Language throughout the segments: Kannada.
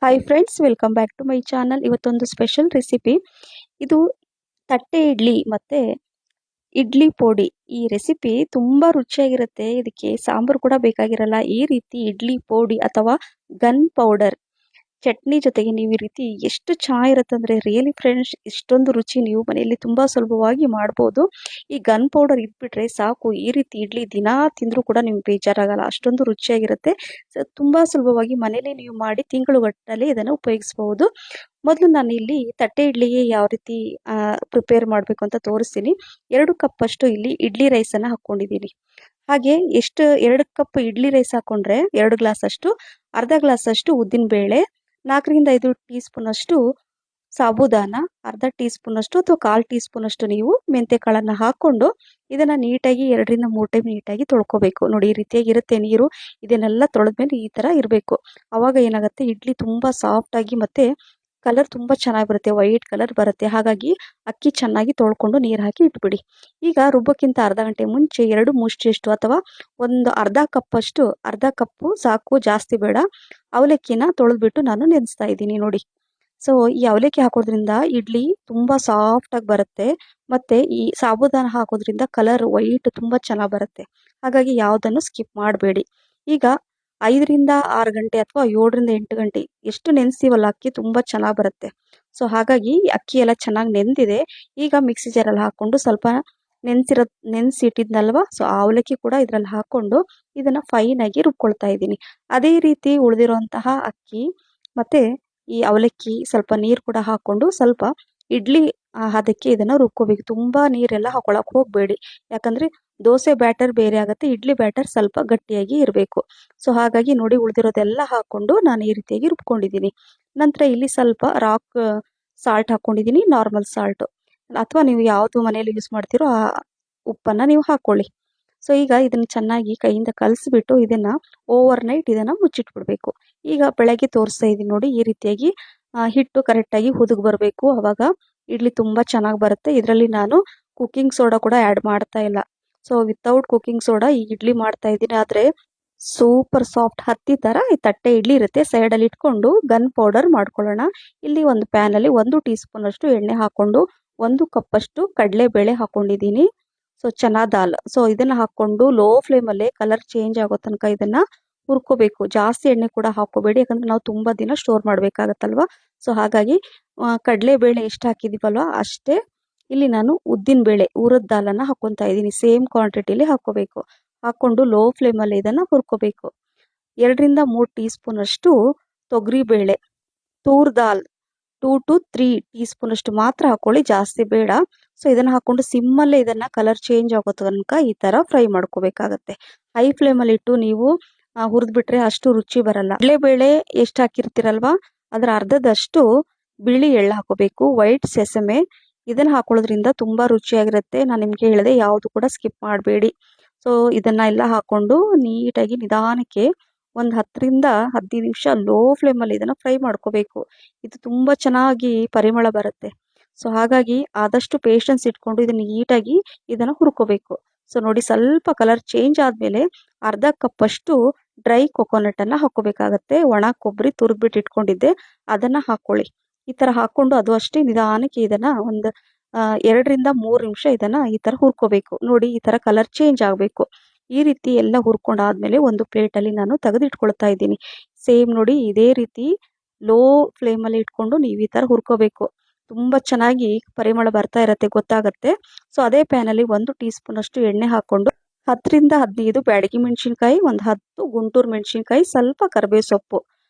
Hi friends, welcome back to my channel. ಇವತ್ತೊಂದು ಸ್ಪೆಷಲ್ ರೆಸಿಪಿ. ಇದು ತಟ್ಟೆ ಇಡ್ಲಿ ಮತ್ತೆ ಇಡ್ಲಿ ಪುಡಿ. ಈ ರೆಸಿಪಿ ತುಂಬಾ ರುಚಿಯಾಗಿರುತ್ತೆ. ಇದಕ್ಕೆ ಸಾಂಬಾರು ಕೂಡ ಬೇಕಾಗಿರಲ್ಲ. ಈ ರೀತಿ ಇಡ್ಲಿ ಪುಡಿ ಅಥವಾ ಗನ್ ಪೌಡರ್ ಚಟ್ನಿ ಜೊತೆಗೆ ನೀವು ಈ ರೀತಿ ಎಷ್ಟು ಚೆನ್ನಾಗಿರುತ್ತೆ ಅಂದರೆ ರಿಯಲಿ ಫ್ರೆಂಡ್ಸ್, ಇಷ್ಟೊಂದು ರುಚಿ ನೀವು ಮನೆಯಲ್ಲಿ ತುಂಬ ಸುಲಭವಾಗಿ ಮಾಡ್ಬೋದು. ಈ ಗನ್ ಪೌಡರ್ ಇದ್ಬಿಟ್ರೆ ಸಾಕು, ಈ ರೀತಿ ಇಡ್ಲಿ ದಿನಾ ತಿಂದರೂ ಕೂಡ ನಿಮ್ಗೆ ಬೇಜಾರಾಗಲ್ಲ, ಅಷ್ಟೊಂದು ರುಚಿಯಾಗಿರುತ್ತೆ. ತುಂಬ ಸುಲಭವಾಗಿ ಮನೇಲಿ ನೀವು ಮಾಡಿ ತಿಂಗಳುಗಟ್ಟಲೆ ಇದನ್ನು ಉಪಯೋಗಿಸ್ಬೋದು. ಮೊದಲು ನಾನು ಇಲ್ಲಿ ತಟ್ಟೆ ಇಡ್ಲಿಗೆ ಯಾವ ರೀತಿ ಪ್ರಿಪೇರ್ ಮಾಡಬೇಕು ಅಂತ ತೋರಿಸ್ತೀನಿ. 2 ಕಪ್ಪಷ್ಟು ಇಲ್ಲಿ ಇಡ್ಲಿ ರೈಸನ್ನು ಹಾಕ್ಕೊಂಡಿದ್ದೀನಿ. ಹಾಗೆ ಎಷ್ಟು 2 ಕಪ್ ಇಡ್ಲಿ ರೈಸ್ ಹಾಕೊಂಡ್ರೆ 2 ಗ್ಲಾಸ್ ಅಷ್ಟು, ಅರ್ಧ ಗ್ಲಾಸ್ ಅಷ್ಟು ಉದ್ದಿನ ಬೇಳೆ, 4 ರಿಂದ 5 ಟೀ ಸ್ಪೂನ್ ಅಷ್ಟು ಸಾಬುದಾನ, ಅರ್ಧ ಟೀ ಸ್ಪೂನ್ ಅಷ್ಟು ಅಥವಾ 1/4 ಟೀ ಸ್ಪೂನ್ ಅಷ್ಟು ನೀವು ಮೆಂತೆ ಕಾಳನ್ನ ಹಾಕೊಂಡು ಇದನ್ನ ನೀಟಾಗಿ 2 ರಿಂದ 3 ಟೈಮ್ ನೀಟಾಗಿ ತೊಳ್ಕೊಬೇಕು. ನೋಡಿ, ಈ ರೀತಿಯಾಗಿ ಇರುತ್ತೆ ನೀರು. ಇದನ್ನೆಲ್ಲ ತೊಳೆದ್ಮೇಲೆ ಈ ತರ ಇರಬೇಕು. ಅವಾಗ ಏನಾಗುತ್ತೆ, ಇಡ್ಲಿ ತುಂಬಾ ಸಾಫ್ಟ್ ಆಗಿ ಮತ್ತೆ ಕಲರ್ ತುಂಬಾ ಚೆನ್ನಾಗಿ ಬರುತ್ತೆ, ವೈಟ್ ಕಲರ್ ಬರುತ್ತೆ. ಹಾಗಾಗಿ ಅಕ್ಕಿ ಚೆನ್ನಾಗಿ ತೊಳ್ಕೊಂಡು ನೀರು ಹಾಕಿ ಇಟ್ಬಿಡಿ. ಈಗ ರುಬ್ಬಕ್ಕಿಂತ ಅರ್ಧ ಗಂಟೆ ಮುಂಚೆ 2 ಮುಷ್ಟಿಯಷ್ಟು ಅಥವಾ ಒಂದು ಅರ್ಧ ಕಪ್ಪಷ್ಟು, ಅರ್ಧ ಕಪ್ಪು ಸಾಕು, ಜಾಸ್ತಿ ಬೇಡ, ಅವಲಕ್ಕಿನ ತೊಳೆದ್ಬಿಟ್ಟು ನಾನು ನೆನೆಸ್ತಾ ಇದ್ದೀನಿ. ನೋಡಿ, ಸೊ ಈ ಅವಲಕ್ಕಿ ಹಾಕೋದ್ರಿಂದ ಇಡ್ಲಿ ತುಂಬಾ ಸಾಫ್ಟ್ ಆಗಿ ಬರುತ್ತೆ. ಮತ್ತೆ ಈ ಸಾಬುದಾನ ಹಾಕೋದ್ರಿಂದ ಕಲರ್ ವೈಟ್ ತುಂಬಾ ಚೆನ್ನಾಗಿ ಬರುತ್ತೆ. ಹಾಗಾಗಿ ಯಾವುದನ್ನು ಸ್ಕಿಪ್ ಮಾಡಬೇಡಿ. ಈಗ 5 ರಿಂದ 6 ಗಂಟೆ ಅಥವಾ 7 ರಿಂದ 8 ಗಂಟೆ ಎಷ್ಟು ನೆನೆಸ್ತೀವಲ್ಲ ಅಕ್ಕಿ ತುಂಬಾ ಚೆನ್ನಾಗಿ ಬರುತ್ತೆ. ಸೊ ಹಾಗಾಗಿ ಅಕ್ಕಿ ಎಲ್ಲ ಚೆನ್ನಾಗಿ ನೆಂದಿದೆ. ಈಗ ಮಿಕ್ಸಿ ಜಾರಲ್ಲಿ ಹಾಕೊಂಡು ಸ್ವಲ್ಪ ನೆನೆಸಿಟ್ಟಿದ್ನಲ್ವಾ, ಸೊ ಆ ಅವಲಕ್ಕಿ ಕೂಡ ಇದ್ರಲ್ಲಿ ಹಾಕೊಂಡು ಇದನ್ನ ಫೈನ್ ಆಗಿ ರುಬ್ಕೊಳ್ತಾ ಇದ್ದೀನಿ. ಅದೇ ರೀತಿ ಉಳಿದಿರುವಂತಹ ಅಕ್ಕಿ ಮತ್ತೆ ಈ ಅವಲಕ್ಕಿ ಸ್ವಲ್ಪ ನೀರು ಕೂಡ ಹಾಕೊಂಡು ಸ್ವಲ್ಪ ಇಡ್ಲಿ ಅದಕ್ಕೆ ಇದನ್ನ ರುಬ್ಕೋಬೇಕು. ತುಂಬಾ ನೀರೆಲ್ಲ ಹಾಕೊಳಕ್ ಹೋಗ್ಬೇಡಿ, ಯಾಕಂದ್ರೆ ದೋಸೆ ಬ್ಯಾಟರ್ ಬೇರೆ ಆಗುತ್ತೆ, ಇಡ್ಲಿ ಬ್ಯಾಟರ್ ಸ್ವಲ್ಪ ಗಟ್ಟಿಯಾಗಿ ಇರಬೇಕು. ಸೊ ಹಾಗಾಗಿ ನೋಡಿ, ಉಳಿದಿರೋದೆಲ್ಲ ಹಾಕೊಂಡು ನಾನು ಈ ರೀತಿಯಾಗಿ ರುಬ್ಕೊಂಡಿದ್ದೀನಿ. ನಂತರ ಇಲ್ಲಿ ಸ್ವಲ್ಪ ರಾಕ್ ಸಾಲ್ಟ್ ಹಾಕೊಂಡಿದ್ದೀನಿ, ನಾರ್ಮಲ್ ಸಾಲ್ಟ್ ಅಥವಾ ನೀವು ಯಾವುದು ಮನೆಯಲ್ಲಿ ಯೂಸ್ ಮಾಡ್ತೀರೋ ಆ ಉಪ್ಪನ್ನ ನೀವು ಹಾಕೊಳ್ಳಿ. ಸೊ ಈಗ ಇದನ್ನ ಚೆನ್ನಾಗಿ ಕೈಯಿಂದ ಕಲಸಿಬಿಟ್ಟು ಇದನ್ನ ಓವರ್ ನೈಟ್ ಇದನ್ನ ಮುಚ್ಚಿಟ್ಬಿಡ್ಬೇಕು. ಈಗ ಬೆಳಗ್ಗೆ ತೋರಿಸ್ತಾ ಇದೀನಿ ನೋಡಿ, ಈ ರೀತಿಯಾಗಿ ಹಿಟ್ಟು ಕರೆಕ್ಟಾಗಿ ಹುದುಗ್ ಬರಬೇಕು. ಅವಾಗ ಇಡ್ಲಿ ತುಂಬಾ ಚೆನ್ನಾಗಿ ಬರುತ್ತೆ. ಇದರಲ್ಲಿ ನಾನು ಕುಕಿಂಗ್ ಸೋಡಾ ಕೂಡ ಆ್ಯಡ್ ಮಾಡ್ತಾ ಇಲ್ಲ. ಸೊ ವಿತೌಟ್ ಕುಕಿಂಗ್ ಸೋಡಾ ಈ ಇಡ್ಲಿ ಮಾಡ್ತಾ ಇದ್ದೀನಿ. ಆದ್ರೆ ಸೂಪರ್ ಸಾಫ್ಟ್ ಹತ್ತಿ ತರ ಈ ತಟ್ಟೆ ಇಡ್ಲಿ ಇರುತ್ತೆ. ಸೈಡಲ್ಲಿ ಇಟ್ಕೊಂಡು ಗನ್ ಪೌಡರ್ ಮಾಡ್ಕೊಳ್ಳೋಣ. ಇಲ್ಲಿ ಒಂದು ಪ್ಯಾನ್ ಅಲ್ಲಿ 1 ಟೀ ಸ್ಪೂನ್ ಅಷ್ಟು ಎಣ್ಣೆ ಹಾಕೊಂಡು 1 ಕಪ್ ಅಷ್ಟು ಕಡಲೆಬೇಳೆ ಹಾಕೊಂಡಿದ್ದೀನಿ. ಸೊ ಚನಾ ದಾಲ್, ಸೊ ಇದನ್ನ ಹಾಕೊಂಡು ಲೋ ಫ್ಲೇಮಲ್ಲೇ ಕಲರ್ ಚೇಂಜ್ ಆಗೋ ತನಕ ಇದನ್ನ ಹುರ್ಕೋಬೇಕು. ಜಾಸ್ತಿ ಎಣ್ಣೆ ಕೂಡ ಹಾಕೋಬೇಡಿ, ಯಾಕಂದ್ರೆ ನಾವು ತುಂಬಾ ದಿನ ಸ್ಟೋರ್ ಮಾಡ್ಬೇಕಾಗತ್ತಲ್ವಾ. ಸೊ ಹಾಗಾಗಿ ಕಡಲೆಬೇಳೆ ಎಷ್ಟು ಹಾಕಿದೀವಲ್ವಾ ಅಷ್ಟೇ ಇಲ್ಲಿ ನಾನು ಉದ್ದಿನ ಬೇಳೆ ಊರದ್ ದಾಲನ್ನ ಹಾಕೊಂತಾ ಇದ್ದೀನಿ. ಸೇಮ್ ಕ್ವಾಂಟಿಟಿಲಿ ಹಾಕೋಬೇಕು. ಹಾಕೊಂಡು ಲೋ ಫ್ಲೇಮಲ್ಲಿ ಇದನ್ನ ಹುರ್ಕೋಬೇಕು. 2 ರಿಂದ 3 ಟೀ ಸ್ಪೂನ್ ಅಷ್ಟು ತೊಗರಿ ಬೇಳೆ, toor dal 2 to 3 tea spoon ಅಷ್ಟು ಮಾತ್ರ ಹಾಕೊಳ್ಳಿ, ಜಾಸ್ತಿ ಬೇಡ. ಸೊ ಇದನ್ನ ಹಾಕೊಂಡು ಸಿಮ್ಮಲ್ಲೇ ಇದನ್ನ ಕಲರ್ ಚೇಂಜ್ ಆಗೋ ತನಕ ಈ ತರ ಫ್ರೈ ಮಾಡ್ಕೋಬೇಕಾಗತ್ತೆ. ಹೈ ಫ್ಲೇಮಲ್ಲಿ ಇಟ್ಟು ನೀವು ಹುರಿದ್ಬಿಟ್ರೆ ಅಷ್ಟು ರುಚಿ ಬರಲ್ಲ. ಕಡಲೆಬೇಳೆ ಎಷ್ಟು ಹಾಕಿರ್ತೀರಲ್ವಾ ಅದ್ರ ಅರ್ಧದಷ್ಟು ಬಿಳಿ ಎಳ್ಳು ಹಾಕೋಬೇಕು, ವೈಟ್ ಸೆಸಮೆ. ಇದನ್ನ ಹಾಕೊಳ್ಳೋದ್ರಿಂದ ತುಂಬಾ ರುಚಿಯಾಗಿರುತ್ತೆ. ನಾನು ನಿಮ್ಗೆ ಹೇಳಿದೆ, ಯಾವುದು ಕೂಡ ಸ್ಕಿಪ್ ಮಾಡಬೇಡಿ. ಸೊ ಇದನ್ನ ಎಲ್ಲ ಹಾಕೊಂಡು ನೀಟಾಗಿ ನಿಧಾನಕ್ಕೆ ಒಂದು 10 ರಿಂದ 15 ನಿಮಿಷ ಲೋ ಫ್ಲೇಮಲ್ಲಿ ಇದನ್ನ ಫ್ರೈ ಮಾಡ್ಕೋಬೇಕು. ಇದು ತುಂಬಾ ಚೆನ್ನಾಗಿ ಪರಿಮಳ ಬರುತ್ತೆ. ಸೊ ಹಾಗಾಗಿ ಆದಷ್ಟು ಪೇಷನ್ಸ್ ಇಟ್ಕೊಂಡು ಇದನ್ನ ನೀಟಾಗಿ ಇದನ್ನ ಹುರ್ಕೋಬೇಕು. ಸೊ ನೋಡಿ, ಸ್ವಲ್ಪ ಕಲರ್ ಚೇಂಜ್ ಆದ್ಮೇಲೆ ಅರ್ಧ ಕಪ್ ಅಷ್ಟು ಡ್ರೈ ಕೊಕೊನಟ್ ಅನ್ನ ಹಾಕೋಬೇಕಾಗತ್ತೆ. ಒಣ ಕೊಬ್ಬರಿ ತುರ್ದ್ಬಿಟ್ಟು ಇಟ್ಕೊಂಡಿದ್ದೆ, ಅದನ್ನ ಹಾಕೊಳ್ಳಿ. ಈ ತರ ಹಾಕೊಂಡು ಅದು ಅಷ್ಟೇ ನಿಧಾನಕ್ಕೆ ಇದನ್ನ ಒಂದು 2 ರಿಂದ 3 ನಿಮಿಷ ಇದನ್ನ ಈ ತರ ಹುರ್ಕೋಬೇಕು. ನೋಡಿ, ಈ ತರ ಕಲರ್ ಚೇಂಜ್ ಆಗಬೇಕು. ಈ ರೀತಿ ಎಲ್ಲ ಹುರ್ಕೊಂಡಾದ್ಮೇಲೆ ಒಂದು ಪ್ಲೇಟ್ ಅಲ್ಲಿ ನಾನು ತೆಗೆದಿಟ್ಕೊಳ್ತಾ ಇದ್ದೀನಿ. ಸೇಮ್ ನೋಡಿ, ಇದೇ ರೀತಿ ಲೋ ಫ್ಲೇಮಲ್ಲಿ ಇಟ್ಕೊಂಡು ನೀವು ಈ ತರ ಹುರ್ಕೋಬೇಕು. ತುಂಬಾ ಚೆನ್ನಾಗಿ ಪರಿಮಳ ಬರ್ತಾ ಇರತ್ತೆ, ಗೊತ್ತಾಗತ್ತೆ. ಸೊ ಅದೇ ಪ್ಯಾನ್ ಅಲ್ಲಿ 1 ಟೀ ಸ್ಪೂನ್ ಅಷ್ಟು ಎಣ್ಣೆ ಹಾಕೊಂಡು 10 ರಿಂದ 15 ಬ್ಯಾಡಗಿ ಮೆಣಸಿನ್ಕಾಯಿ, ಒಂದು 10 ಗುಂಟೂರು ಮೆಣಸಿನ್ಕಾಯಿ, ಸ್ವಲ್ಪ ಕರಿಬೇವು ಸೊಪ್ಪು.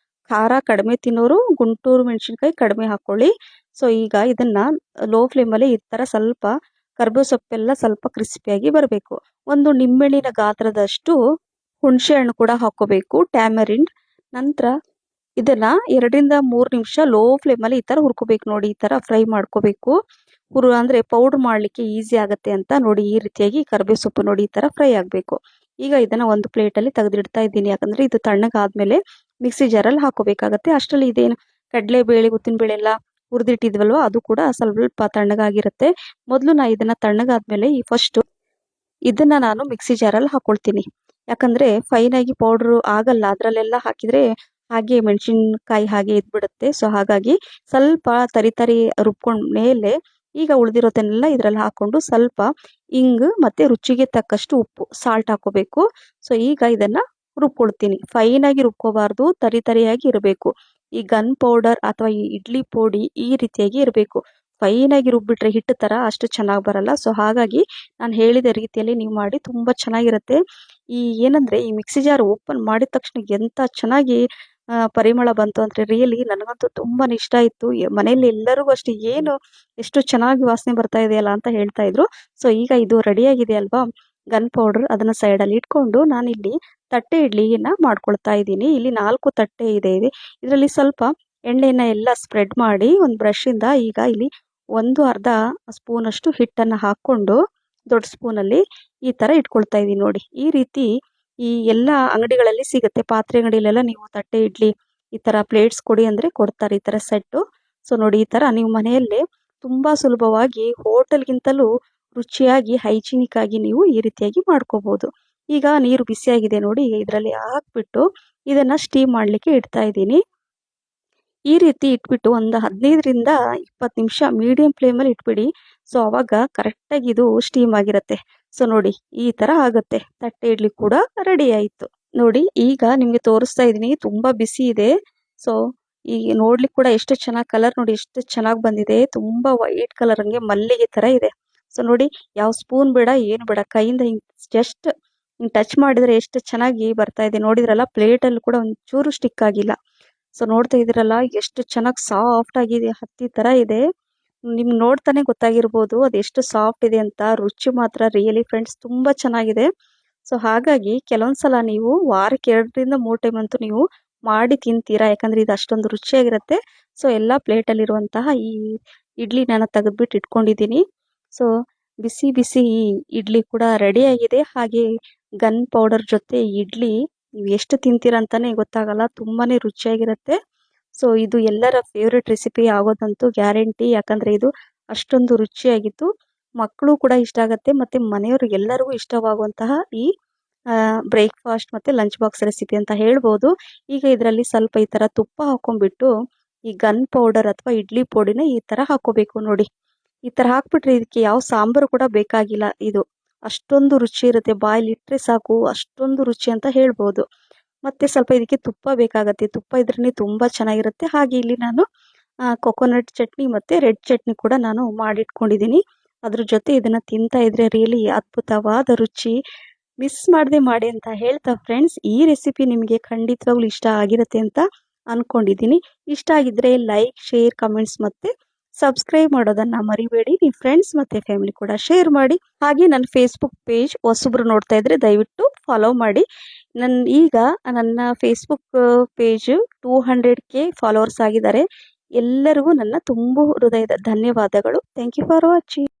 ಖಾರ ಕಡಿಮೆ ತಿನ್ನೋರು ಗುಂಟೂರು ಮೆಣಸಿನ್ಕಾಯಿ ಕಡಿಮೆ ಹಾಕೊಳ್ಳಿ. ಸೊ ಈಗ ಇದನ್ನ ಲೋ ಫ್ಲೇಮಲ್ಲಿ ಈ ತರ ಸ್ವಲ್ಪ ಕರಿಬೇವು ಸೊಪ್ಪೆಲ್ಲ ಸ್ವಲ್ಪ ಕ್ರಿಸ್ಪಿಯಾಗಿ ಬರಬೇಕು. ಒಂದು ನಿಂಬೆಹಣ್ಣಿನ ಗಾತ್ರದಷ್ಟು ಹುಣಸೆ ಹಣ್ಣು ಕೂಡ ಹಾಕೋಬೇಕು, ಟ್ಯಾಮರಿನ್. ನಂತರ ಇದನ್ನ 2 ರಿಂದ 3 ನಿಮಿಷ ಲೋ ಫ್ಲೇಮಲ್ಲಿ ಈ ತರ ಹುರ್ಕೋಬೇಕು. ನೋಡಿ, ಈ ತರ ಫ್ರೈ ಮಾಡ್ಕೋಬೇಕು. ಅಂದ್ರೆ ಪೌಡರ್ ಮಾಡ್ಲಿಕ್ಕೆ ಈಸಿ ಆಗತ್ತೆ ಅಂತ. ನೋಡಿ, ಈ ರೀತಿಯಾಗಿ ಕರಿಬೇವು ಸೊಪ್ಪು ನೋಡಿ ಈ ತರ ಫ್ರೈ ಆಗ್ಬೇಕು. ಈಗ ಇದನ್ನ ಒಂದು ಪ್ಲೇಟ್ ಅಲ್ಲಿ ತೆಗೆದಿಡ್ತಾ ಇದ್ದೀನಿ, ಯಾಕಂದ್ರೆ ಇದು ತಣ್ಣಗಾದ್ಮೇಲೆ ಮಿಕ್ಸಿ ಜಾರಲ್ಲಿ ಹಾಕೋಬೇಕಾಗತ್ತೆ. ಅಷ್ಟರಲ್ಲಿ ಇದೇನು ಕಡಲೆ ಬೇಳೆ ಉದ್ದಿನ ಬೇಳೆ ಎಲ್ಲ ಹುರಿದಿಟ್ಟಿದ್ವಲ್ವ, ಅದು ಕೂಡ ಸ್ವಲ್ಪ ತಣ್ಣಗಾಗಿರುತ್ತೆ. ಮೊದಲು ನಾ ಇದನ್ನ ತಣ್ಣಗಾದ್ಮೇಲೆ ಫಸ್ಟ್ ಇದನ್ನ ನಾನು ಮಿಕ್ಸಿ ಜಾರಲ್ಲಿ ಹಾಕೊಳ್ತೀನಿ. ಯಾಕಂದ್ರೆ ಫೈನ್ ಆಗಿ ಪೌಡರ್ ಆಗಲ್ಲ, ಅದ್ರಲ್ಲೆಲ್ಲ ಹಾಕಿದ್ರೆ ಹಾಗೆ ಮೆಣಸಿನ್ಕಾಯಿ ಹಾಗೆ ಇದ್ಬಿಡುತ್ತೆ. ಸೊ ಹಾಗಾಗಿ ಸ್ವಲ್ಪ ತರಿ ರುಬ್ಕೊಂಡ ಮೇಲೆ ಈಗ ಉಳಿದಿರೋದನ್ನೆಲ್ಲ ಇದರಲ್ಲಿ ಹಾಕೊಂಡು ಸ್ವಲ್ಪ ಇಂಗು ಮತ್ತೆ ರುಚಿಗೆ ತಕ್ಕಷ್ಟು ಉಪ್ಪು ಸಾಲ್ಟ್ ಹಾಕೋಬೇಕು. ಸೊ ಈಗ ಇದನ್ನ ರುಬ್ಕೊಳ್ತೀನಿ. ಫೈನಾಗಿ ರುಬ್ಕೋಬಾರ್ದು, ತರಿಯಾಗಿ ಇರಬೇಕು. ಈ ಗನ್ ಪೌಡರ್ ಅಥವಾ ಈ ಇಡ್ಲಿ ಪುಡಿ ಈ ರೀತಿಯಾಗಿ ಇರಬೇಕು. ಫೈನಾಗಿ ರುಬ್ಬಿಟ್ರೆ ಹಿಟ್ಟು ಥರ ಅಷ್ಟು ಚೆನ್ನಾಗಿ ಬರಲ್ಲ. ಸೊ ಹಾಗಾಗಿ ನಾನು ಹೇಳಿದ ರೀತಿಯಲ್ಲಿ ನೀವು ಮಾಡಿ ತುಂಬ ಚೆನ್ನಾಗಿರುತ್ತೆ. ಏನಂದರೆ ಈ ಮಿಕ್ಸಿ ಜಾರ್ ಓಪನ್ ಮಾಡಿದ ತಕ್ಷಣ ಎಂಥ ಚೆನ್ನಾಗಿ ಪರಿಮಳ ಬಂತು ಅಂದರೆ ರಿಯಲಿ ನನಗಂತೂ ತುಂಬಾ ಇಷ್ಟ ಆಯಿತು. ಮನೆಯಲ್ಲಿ ಎಲ್ಲರಿಗೂ ಅಷ್ಟೇ ಏನು ಎಷ್ಟು ಚೆನ್ನಾಗಿ ವಾಸನೆ ಬರ್ತಾ ಇದೆಯಲ್ಲ ಅಂತ ಹೇಳ್ತಾ ಇದ್ರು. ಸೊ ಈಗ ಇದು ರೆಡಿಯಾಗಿದೆ ಅಲ್ವಾ ಗನ್ ಪೌಡರ್, ಅದನ್ನು ಸೈಡಲ್ಲಿ ಇಟ್ಕೊಂಡು ನಾನಿಲ್ಲಿ ತಟ್ಟೆ ಇಡ್ಲಿನ ಮಾಡ್ಕೊಳ್ತಾ ಇದ್ದೀನಿ. ಇಲ್ಲಿ 4 ತಟ್ಟೆ ಇದೆ. ಇದರಲ್ಲಿ ಸ್ವಲ್ಪ ಎಣ್ಣೆನ ಎಲ್ಲ ಸ್ಪ್ರೆಡ್ ಮಾಡಿ ಒಂದು ಬ್ರಷಿಂದ ಈಗ ಇಲ್ಲಿ ಅರ್ಧ ಸ್ಪೂನಷ್ಟು ಹಿಟ್ಟನ್ನು ಹಾಕ್ಕೊಂಡು ದೊಡ್ಡ ಸ್ಪೂನಲ್ಲಿ ಈ ಥರ ಇಟ್ಕೊಳ್ತಾ ಇದ್ದೀನಿ ನೋಡಿ. ಈ ರೀತಿ ಈ ಎಲ್ಲ ಅಂಗಡಿಗಳಲ್ಲಿ ಸಿಗುತ್ತೆ. ಪಾತ್ರೆ ಅಂಗಡಿಯಲ್ಲೆಲ್ಲ ನೀವು ತಟ್ಟೆ ಇಡ್ಲಿ ಈ ಥರ ಪ್ಲೇಟ್ಸ್ ಕೊಡಿ ಅಂದರೆ ಕೊಡ್ತಾರೆ, ಈ ಥರ ಸೆಟ್ಟು. ಸೊ ನೋಡಿ, ಈ ಥರ ನೀವು ಮನೆಯಲ್ಲೇ ತುಂಬ ಸುಲಭವಾಗಿ ಹೋಟೆಲ್ಗಿಂತಲೂ ರುಚಿಯಾಗಿ ಹೈಜಿನಿಕ್ ಆಗಿ ನೀವು ಈ ರೀತಿಯಾಗಿ ಮಾಡ್ಕೋಬೋದು. ಈಗ ನೀರು ಬಿಸಿಯಾಗಿದೆ ನೋಡಿ, ಇದರಲ್ಲಿ ಹಾಕ್ಬಿಟ್ಟು ಇದನ್ನು ಸ್ಟೀಮ್ ಮಾಡಲಿಕ್ಕೆ ಇಡ್ತಾ ಇದ್ದೀನಿ. ಈ ರೀತಿ ಇಟ್ಬಿಟ್ಟು ಒಂದು 15ರಿಂದ 20 ನಿಮಿಷ ಮೀಡಿಯಂ ಫ್ಲೇಮಲ್ಲಿ ಇಟ್ಬಿಡಿ. ಸೊ ಅವಾಗ ಕರೆಕ್ಟಾಗಿ ಇದು ಸ್ಟೀಮ್ ಆಗಿರುತ್ತೆ. ಸೊ ನೋಡಿ, ಈ ಥರ ಆಗುತ್ತೆ. ತಟ್ಟೆ ಇಡ್ಲಿ ಕೂಡ ರೆಡಿ ಆಯಿತು ನೋಡಿ. ಈಗ ನಿಮಗೆ ತೋರಿಸ್ತಾ ಇದ್ದೀನಿ, ತುಂಬ ಬಿಸಿ ಇದೆ. ಸೊ ಈಗ ನೋಡ್ಲಿಕ್ಕೆ ಕೂಡ ಎಷ್ಟು ಚೆನ್ನಾಗಿ ಕಲರ್ ನೋಡಿ, ಎಷ್ಟು ಚೆನ್ನಾಗಿ ಬಂದಿದೆ. ತುಂಬ ವೈಟ್ ಕಲರ್, ಹಂಗೆ ಮಲ್ಲಿಗೆ ಥರ ಇದೆ. ಸೊ ನೋಡಿ, ಯಾವ ಸ್ಪೂನ್ ಬೇಡ ಏನು ಬೇಡ, ಕೈಯಿಂದ ಜಸ್ಟ್ ಟಚ್ ಮಾಡಿದರೆ ಎಷ್ಟು ಚೆನ್ನಾಗಿ ಬರ್ತಾ ಇದೆ. ನೋಡಿದ್ರಲ್ಲ, ಪ್ಲೇಟಲ್ಲಿ ಕೂಡ ಒಂಚೂರು ಸ್ಟಿಕ್ ಆಗಿಲ್ಲ. ಸೊ ನೋಡ್ತಾ ಇದ್ದೀರಲ್ಲ ಎಷ್ಟು ಚೆನ್ನಾಗಿ ಸಾಫ್ಟ್ ಆಗಿದೆ, ಹತ್ತಿ ಥರ ಇದೆ. ನಿಮ್ಗೆ ನೋಡ್ತಾನೆ ಗೊತ್ತಾಗಿರ್ಬೋದು ಅದು ಎಷ್ಟು ಸಾಫ್ಟ್ ಇದೆ ಅಂತ. ರುಚಿ ಮಾತ್ರ ರಿಯಲಿ ಫ್ರೆಂಡ್ಸ್ ತುಂಬ ಚೆನ್ನಾಗಿದೆ. ಸೊ ಹಾಗಾಗಿ ಕೆಲವೊಂದ್ಸಲ ನೀವು ವಾರಕ್ಕೆ 2ರಿಂದ 3 ಟೈಮ್ ಅಂತೂ ನೀವು ಮಾಡಿ ತಿಂತೀರಾ, ಯಾಕಂದರೆ ಇದು ಅಷ್ಟೊಂದು ರುಚಿಯಾಗಿರುತ್ತೆ. ಸೊ ಎಲ್ಲ ಪ್ಲೇಟಲ್ಲಿರುವಂತಹ ಈ ಇಡ್ಲಿ ನಾನು ತೆಗೆದ್ಬಿಟ್ಟು ಇಟ್ಕೊಂಡಿದ್ದೀನಿ. ಸೊ ಬಿಸಿ ಬಿಸಿ ಈ ಇಡ್ಲಿ ಕೂಡ ರೆಡಿಯಾಗಿದೆ. ಹಾಗೆ ಗನ್ ಪೌಡರ್ ಜೊತೆ ಇಡ್ಲಿ ನೀವು ಎಷ್ಟು ತಿಂತೀರ ಅಂತಾನೆ ಗೊತ್ತಾಗಲ್ಲ, ತುಂಬಾ ರುಚಿಯಾಗಿರುತ್ತೆ. ಸೊ ಇದು ಎಲ್ಲರ ಫೇವ್ರೆಟ್ ರೆಸಿಪಿ ಆಗೋದಂತೂ ಗ್ಯಾರಂಟಿ, ಯಾಕಂದರೆ ಇದು ಅಷ್ಟೊಂದು ರುಚಿಯಾಗಿತ್ತು. ಮಕ್ಕಳು ಕೂಡ ಇಷ್ಟ ಆಗುತ್ತೆ, ಮತ್ತು ಮನೆಯವರು ಎಲ್ಲರಿಗೂ ಇಷ್ಟವಾಗುವಂತಹ ಈ ಬ್ರೇಕ್ಫಾಸ್ಟ್ ಮತ್ತು ಲಂಚ್ ಬಾಕ್ಸ್ ರೆಸಿಪಿ ಅಂತ ಹೇಳ್ಬೋದು. ಈಗ ಇದರಲ್ಲಿ ಸ್ವಲ್ಪ ಈ ಥರ ತುಪ್ಪ ಹಾಕೊಂಡ್ಬಿಟ್ಟು ಈ ಗನ್ ಪೌಡರ್ ಅಥವಾ ಇಡ್ಲಿ ಪುಡಿನ ಈ ಥರ ಹಾಕೋಬೇಕು ನೋಡಿ. ಈ ಥರ ಹಾಕ್ಬಿಟ್ರೆ ಇದಕ್ಕೆ ಯಾವ ಸಾಂಬಾರು ಕೂಡ ಬೇಕಾಗಿಲ್ಲ. ಇದು ಅಷ್ಟೊಂದು ರುಚಿ ಇರುತ್ತೆ, ಬಾಯಲ್ಲಿ ಇಟ್ಟರೆ ಸಾಕು ಅಷ್ಟೊಂದು ರುಚಿ ಅಂತ ಹೇಳ್ಬೋದು. ಮತ್ತು ಸ್ವಲ್ಪ ಇದಕ್ಕೆ ತುಪ್ಪ ಬೇಕಾಗತ್ತೆ, ತುಪ್ಪ ಇದ್ರೇ ತುಂಬ ಚೆನ್ನಾಗಿರುತ್ತೆ. ಹಾಗೆ ಇಲ್ಲಿ ನಾನು ಕೊಕೊನಟ್ ಚಟ್ನಿ ಮತ್ತು ರೆಡ್ ಚಟ್ನಿ ಕೂಡ ನಾನು ಮಾಡಿಟ್ಕೊಂಡಿದ್ದೀನಿ. ಅದ್ರ ಜೊತೆ ಇದನ್ನು ತಿಂತಾ ಇದ್ರೆ ರಿಯಲಿ ಅದ್ಭುತವಾದ ರುಚಿ. ಮಿಸ್ ಮಾಡದೆ ಮಾಡಿ ಅಂತ ಹೇಳ್ತಾ ಫ್ರೆಂಡ್ಸ್, ಈ ರೆಸಿಪಿ ನಿಮಗೆ ಖಂಡಿತವಾಗ್ಲೂ ಇಷ್ಟ ಆಗಿರುತ್ತೆ ಅಂತ ಅಂದ್ಕೊಂಡಿದ್ದೀನಿ. ಇಷ್ಟ ಆಗಿದ್ದರೆ ಲೈಕ್, ಶೇರ್, ಕಮೆಂಟ್ಸ್ ಮತ್ತು ಸಬ್ಸ್ಕ್ರೈಬ್ ಮಾಡೋದನ್ನು ಮರಿಬೇಡಿ. ನಿಮ್ಮ ಫ್ರೆಂಡ್ಸ್ ಮತ್ತು ಫ್ಯಾಮಿಲಿ ಕೂಡ ಶೇರ್ ಮಾಡಿ. ಹಾಗೆ ನನ್ನ ಫೇಸ್ಬುಕ್ ಪೇಜ್ ಹೊಸಬ್ರು ನೋಡ್ತಾ ಇದ್ರೆ ದಯವಿಟ್ಟು ಫಾಲೋ ಮಾಡಿ. ಈಗ ನನ್ನ ಫೇಸ್ಬುಕ್ ಪೇಜ್ 200K ಫಾಲೋವರ್ಸ್ ಆಗಿದ್ದಾರೆ. ಎಲ್ಲರಿಗೂ ನನ್ನ ತುಂಬ ಹೃದಯದ ಧನ್ಯವಾದಗಳು. Thank you for watching.